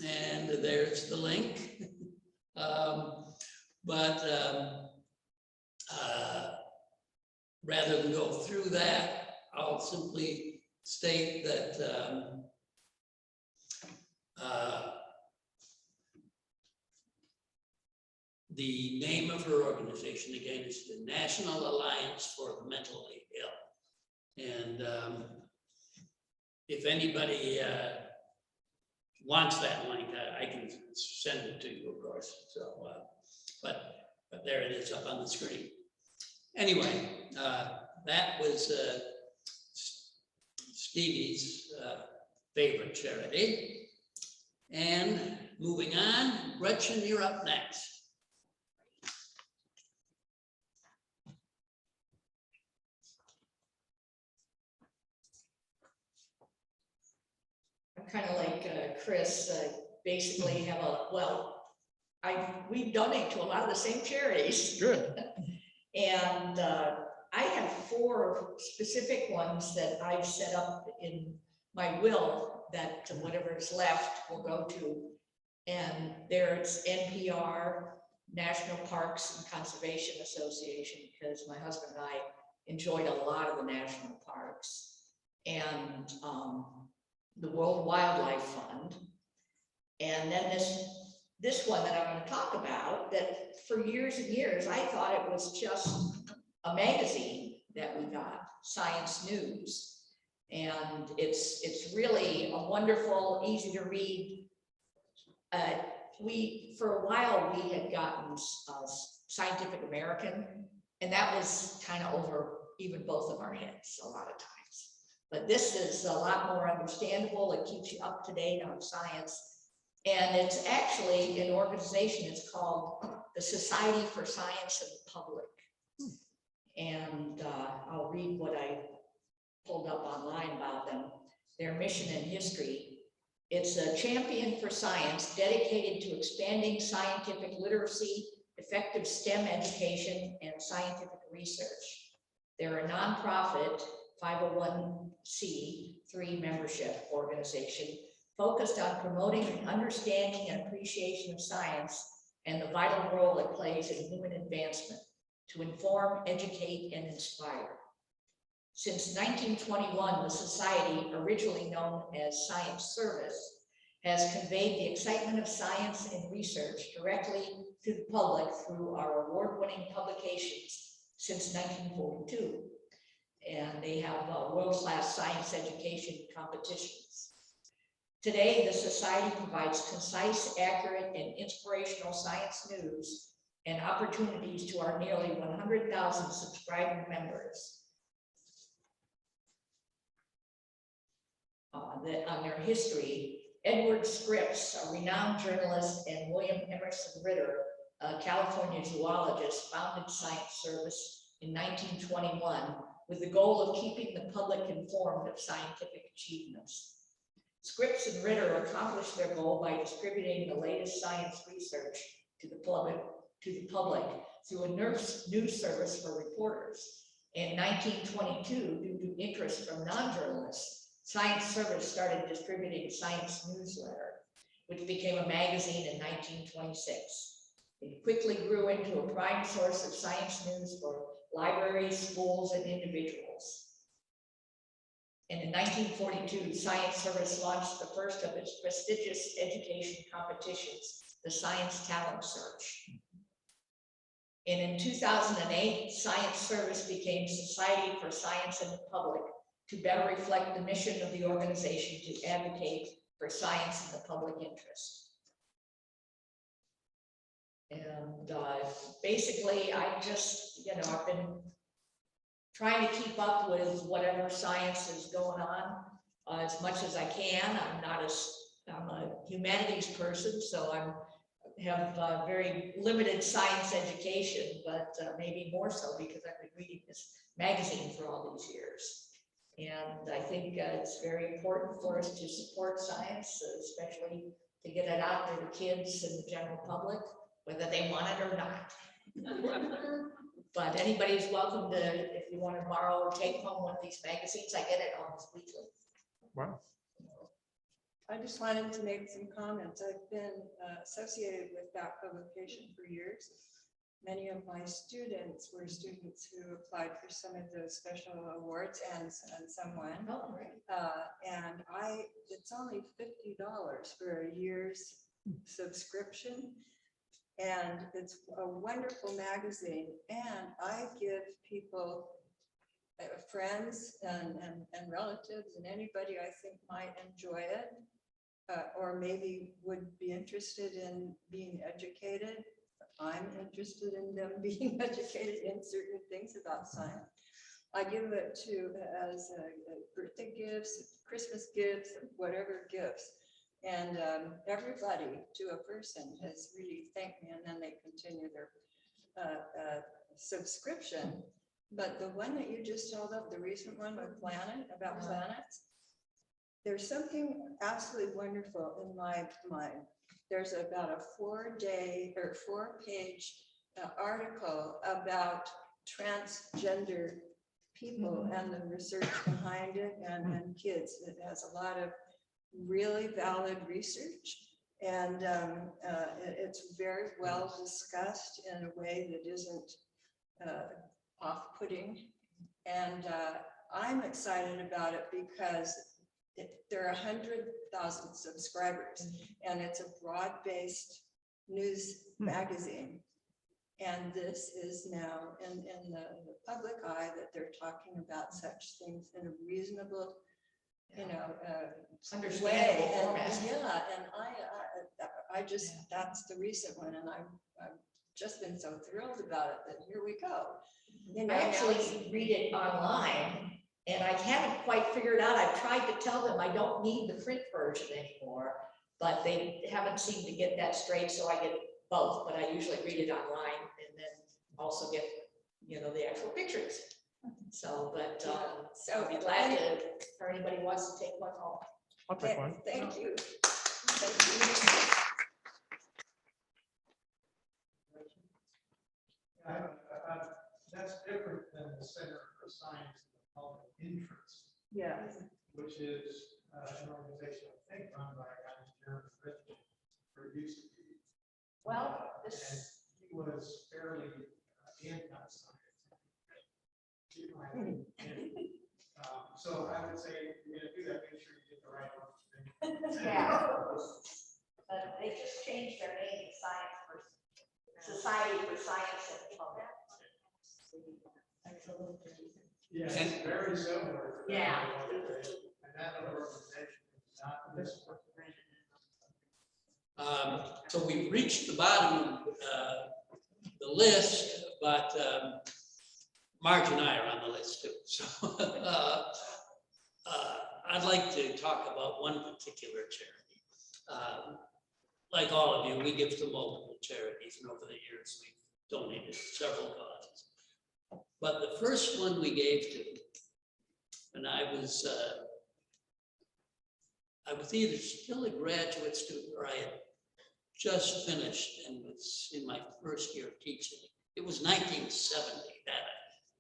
And there's the link. Rather than go through that, I'll simply state that the name of her organization, again, is the National Alliance for the Mentally Ill. And if anybody wants that link, I can send it to you, of course. So, but there it is up on the screen. Anyway, that was Stevie's favorite charity. And moving on, Gretchen, you're up next. Kind of like Chris, basically have we've donated to a lot of the same charities. Good. And I have 4 specific ones that I've set up in my will that whatever is left will go to. And there's NPR, National Parks and Conservation Association, because my husband and I enjoyed a lot of the national parks. And the World Wildlife Fund. And then this one that I'm going to talk about, that for years and years, I thought it was just a magazine that we got, Science News. And it's really a wonderful, easy to read. For a while, we had gotten Scientific American, and that was kind of over even both of our heads a lot of times. But this is a lot more understandable. It keeps you up to date on science. And it's actually an organization, it's called the Society for Science and the Public. And I'll read what I pulled up online about them. Their mission and history. It's a champion for science dedicated to expanding scientific literacy, effective STEM education, and scientific research. They're a nonprofit 501c3 membership organization focused on promoting understanding and appreciation of science and the vital role it plays in human advancement to inform, educate, and inspire. Since 1921, the society, originally known as Science Service, has conveyed the excitement of science and research directly to the public through our award-winning publications since 1942. And they have world-class science education competitions. Today, the society provides concise, accurate, and inspirational science news and opportunities to our nearly 100,000 subscribing members. On their history, Edward Scripps, a renowned journalist, and William Emerson Ritter, a California zoologist, founded Science Service in 1921 with the goal of keeping the public informed of scientific achievements. Scripps and Ritter accomplished their goal by distributing the latest science research to the public through a news service for reporters. In 1922, due to interest from non-journalists, Science Service started distributing Science Newsletter, which became a magazine in 1926. It quickly grew into a prime source of science news for libraries, schools, and individuals. And in 1942, Science Service launched the first of its prestigious education competitions, the Science Talent Search. And in 2008, Science Service became Society for Science and the Public to better reflect the mission of the organization to advocate for science in the public interest. And basically, I just, I've been trying to keep up with whatever science is going on as much as I can. I'm a humanities person, so I have very limited science education, but maybe more so because I've been reading this magazine for all these years. And I think it's very important for us to support science, especially to get it out there to kids and the general public, whether they want it or not. But anybody's welcome to, if you want to borrow or take home one of these magazines, I get it almost weekly. Wow. I just wanted to make some comments. I've been associated with that publication for years. Many of my students were students who applied for some of those special awards and someone. Oh, great. And it's only $50 for a year's subscription. And it's a wonderful magazine. And I give people, friends and relatives and anybody I think might enjoy it, or maybe would be interested in being educated. I'm interested in them being educated in certain things about science. I give it to as birthday gifts, Christmas gifts, whatever gifts. And everybody to a person has really thanked me, and then they continue their subscription. But the one that you just held up, the recent one with about planets, there's something absolutely wonderful in my mind. There's about a 4-page article about transgender people and the research behind it and kids. It has a lot of really valid research, and it's very well discussed in a way that isn't off-putting. And I'm excited about it because there are 100,000 subscribers, and it's a broad-based news magazine. And this is now in the public eye that they're talking about such things in a reasonable, Understandable way. And, format. yeah, and I just, that's the recent one, and I've just been so thrilled about it that here we go. I actually read it online, and I haven't quite figured out. I've tried to tell them I don't need the print version anymore, but they haven't seemed to get that straight, so I get both. But I usually read it online and then also get, the actual pictures. So, but So I'd be glad to, for anybody who wants to take one home. I'll take one. Thank you. Thank you. That's different than the Center for Science and Public Interest, Yeah. which is an organization, I think, run by a guy named Jeremy Rifkin, or used to be. Well, And this, he was fairly anti-science. And, so I would say, if you're gonna do that, make sure you get the right one. yeah. But they just changed their name to Society for Science and Public. Yes, it's very similar. Yeah. And that other organization is not this one. So we've reached the bottom of the list, but Marge and I are on the list too. So I'd like to talk about one particular charity. Like all of you, we give to multiple charities, and over the years, we've donated to several causes. But the first one we gave to, and I was either still a graduate student or I had just finished and was in my first year of teaching. It was 1970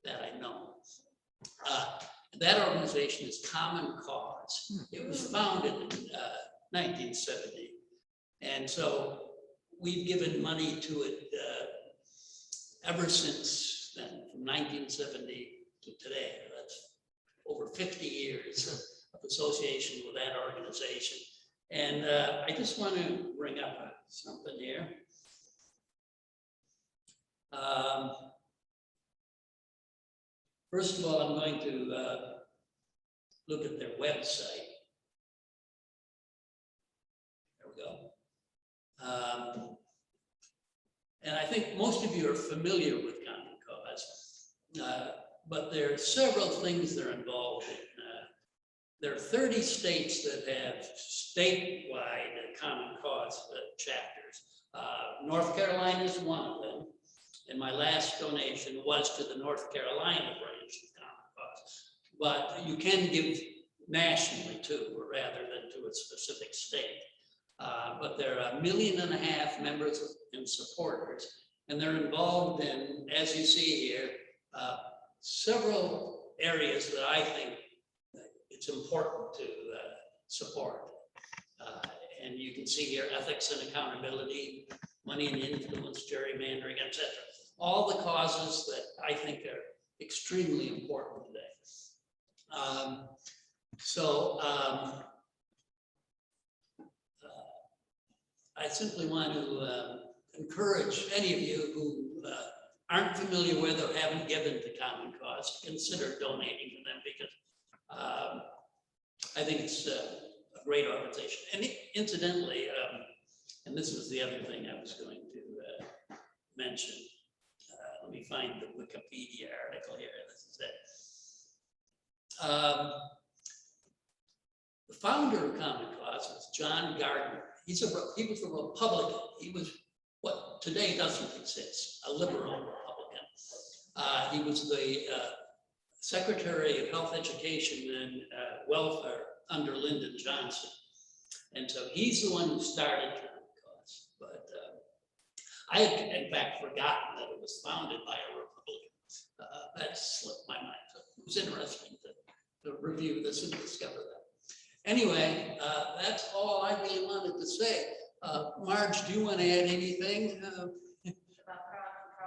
that I know. That organization is Common Cause. It was founded in 1970. And so we've given money to it ever since then, from 1970 to today. That's over 50 years of association with that organization. And I just want to bring up something here. First of all, I'm going to look at their website. There we go. And I think most of you are familiar with Common Cause, but there are several things they're involved in. There are 30 states that have statewide Common Cause chapters. North Carolina is one of them. And my last donation was to the North Carolina branch of Common Cause. But you can give nationally too, or rather than to a specific state. But there are 1.5 million members and supporters, and they're involved in, as you see here, several areas that I think it's important to support. And you can see here ethics and accountability, money and influence, gerrymandering, etc. All the causes that I think are extremely important today. I simply want to encourage any of you who aren't familiar with or haven't given to Common Cause to consider donating to them, because I think it's a great organization. And incidentally, and this was the other thing I was going to mention. Let me find the Wikipedia article here. This is it. The founder of Common Cause was John Gardner. He was a Republican. He was what today doesn't exist, a liberal Republican. He was the Secretary of Health, Education, and Welfare under Lyndon Johnson. And so he's the one who started Common Cause. But I had, in fact, forgotten that it was founded by a Republican. That slipped my mind. So it was interesting to review this and discover that. Anyway, that's all I really wanted to say. Marge, do you want to add anything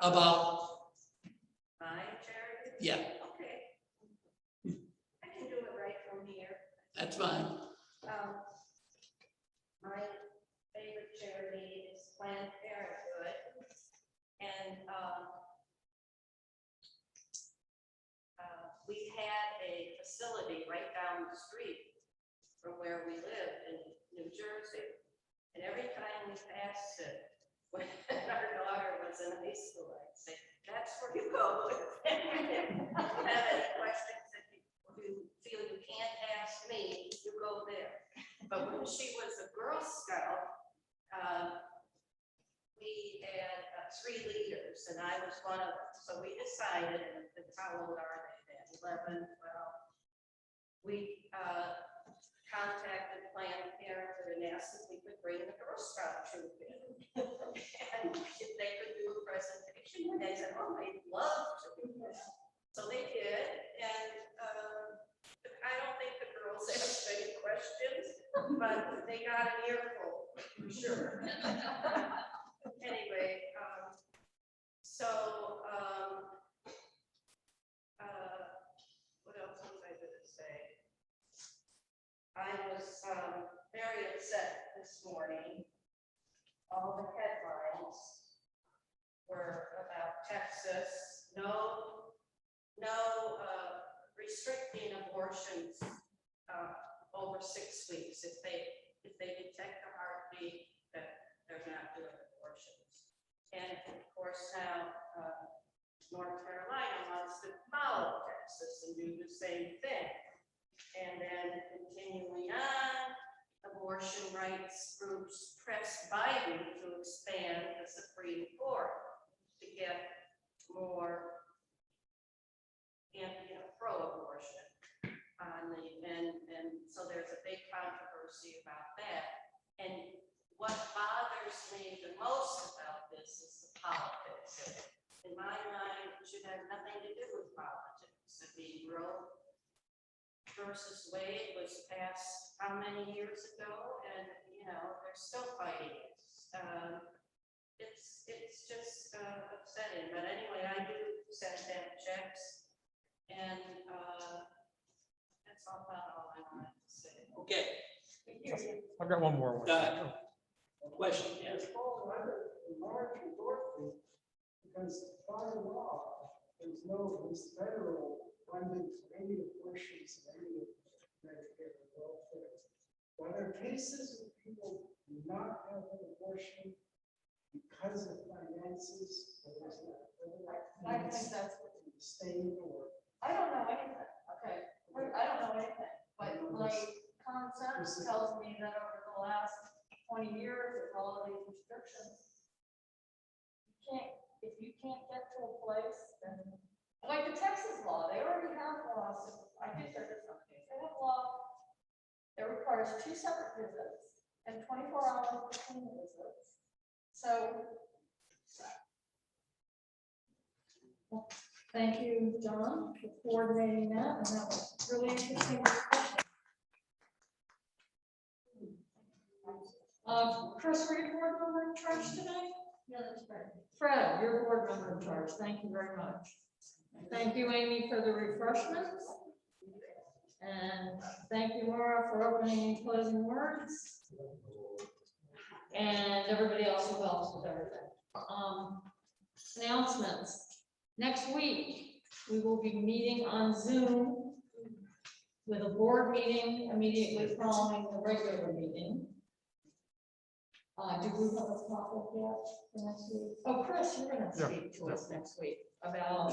about My charity? Yeah, Okay. I can do it right from here. that's fine. My favorite charity is Planned Parenthood. And we had a facility right down the street from where we live in New Jersey. And every time we passed it, when our daughter was in high school, I'd say, that's where you go. If you have any questions, if you feel you can't ask me, you go there. But when she was a Girl Scout, we had 3 leaders, and I was one of them. So we decided, and how old are they then? 11, 12. We contacted Planned Parenthood and asked if we could bring the Girl Scout troop in. And if they could do a presentation, and they said, oh, they'd love to do this. So they did, and I don't think the girls asked any questions, but they got an earful, for sure. Anyway, what else was I gonna say? I was very upset this morning. All the headlines were about Texas, no restricting abortions over 6 weeks if they detect a heartbeat that they're not doing abortions. And of course now North Carolina wants to follow Texas and do the same thing. And then continuing on, abortion rights groups press Biden to expand the Supreme Court to get more pro-abortion on and so there's a big controversy about that. And what bothers me the most about this is the politics. In my mind, it should have nothing to do with politics. I mean, Roe versus Wade was passed how many years ago, and they're still fighting it. It's just upsetting. But anyway, I do send them checks, and that's all I wanted to say. Okay, I've got one more. question, yes. Because by law, there's no federal funding for any abortions and any Medicare and welfare. Are there cases where people do not have an abortion because of finances? Or is that, I think that's what the state or? I don't know anything, okay, I don't know anything, but my common sense tells me that over the last 20 years with all of these restrictions, if you can't get to a place, then, like the Texas law, they already have laws, I think they're different, they have a law that requires 2 separate visits and 24 hours between the visits. So, well, thank you, John, for coordinating that, and that was really interesting discussion. Chris, were you board member in charge today? Yeah, that's right. Fred, you're board member in charge. Thank you very much. Thank you, Amy, for the refreshments. And thank you, Laura, for opening and closing words. And everybody else who helps with everything. Announcements. Next week, we will be meeting on Zoom with a board meeting immediately following the regular meeting. Do we have a topic yet for next week? Oh, Chris, you're going to speak to us next week about.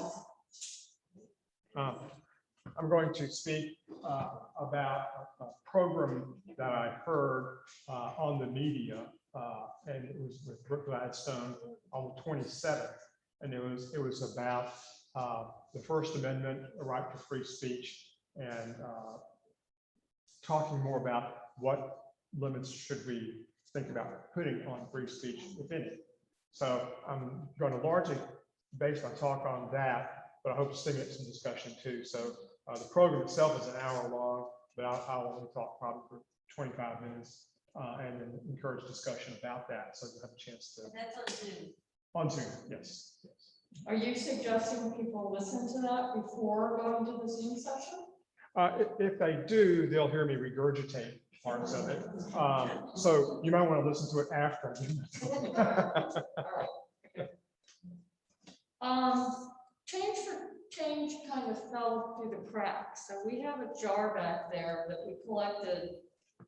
I'm going to speak about a program that I heard on the media, and it was with Brooke Gladstone on the 27th, and it was about the First Amendment, the right to free speech, and talking more about what limits should we think about putting on free speech within it. So I'm going to largely base my talk on that, but I hope to stimulate some discussion too. So the program itself is an hour long, but I'll only talk probably for 25 minutes and then encourage discussion about that. So you'll have a chance to. And that's on Zoom. On Zoom, yes. Are you suggesting people listen to that before going to the Zoom session? If they do, they'll hear me regurgitate parts of it. So you might want to listen to it after. Change kind of fell through the cracks. So we have a jar back there that we collected,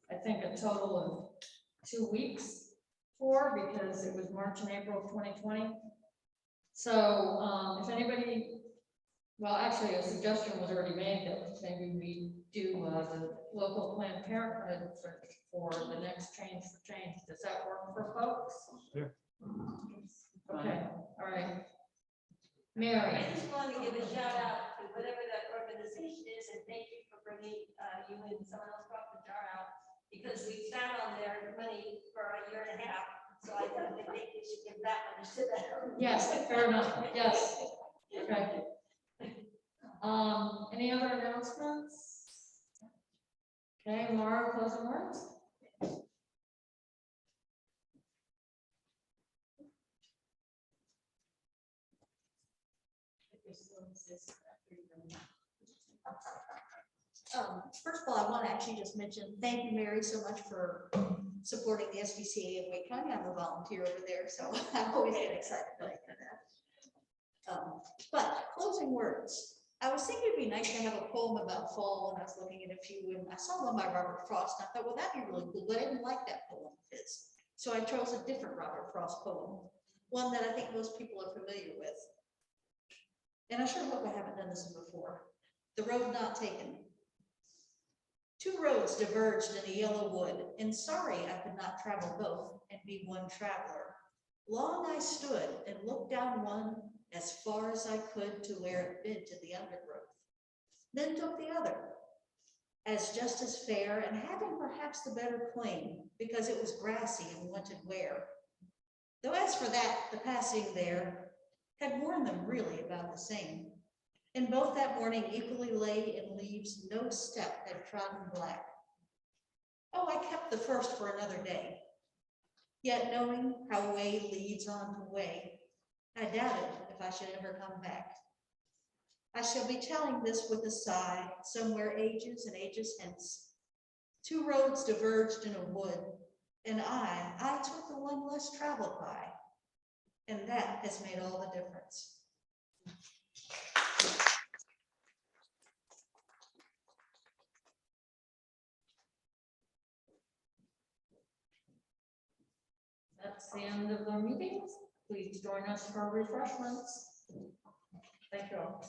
I think, a total of 2 weeks for, because it was March and April of 2020. So if anybody, well, actually a suggestion was already made that maybe we do the local Planned Parenthood for the next Change for Change. Does that work for folks? Yeah. Okay, all right. Mary. I just wanted to give a shout out to whatever that organization is, and thank you for bringing, you and someone else brought the jar out. because we sat on their money for a year and a half, so I think we should give that money to them. Yes, fair enough, yes. Okay. Any other announcements? Okay, Mara, closing words? First of all, I want to actually just mention, thank you, Mary, so much for supporting the SBCA of Wake County. I'm a volunteer over there, so I always get excited when I hear that. But closing words. I was thinking it'd be nice to have a poem about fall, and I was looking at a few, and I saw one by Robert Frost, and I thought, well, that'd be really cool, but I didn't like that poem of his. So I chose a different Robert Frost poem, one that I think most people are familiar with. And I sure hope I haven't done this one before. The Road Not Taken. Two roads diverged in a yellow wood, and sorry I could not travel both and be one traveler. Long I stood and looked down one as far as I could to where it bid to the undergrowth. Then took the other, as just as fair and having perhaps the better claim, because it was grassy and wanted wear. Though as for that, the passing there had worn them really about the same. And both that morning equally lay in leaves no step had trodden black. Oh, I kept the first for another day. Yet knowing how way leads on to way, I doubted if I should ever come back. I shall be telling this with a sigh, somewhere ages and ages hence. Two roads diverged in a wood, and I took the one less traveled by. And that has made all the difference. That's the end of the meetings. Please join us for refreshments. Thank you all.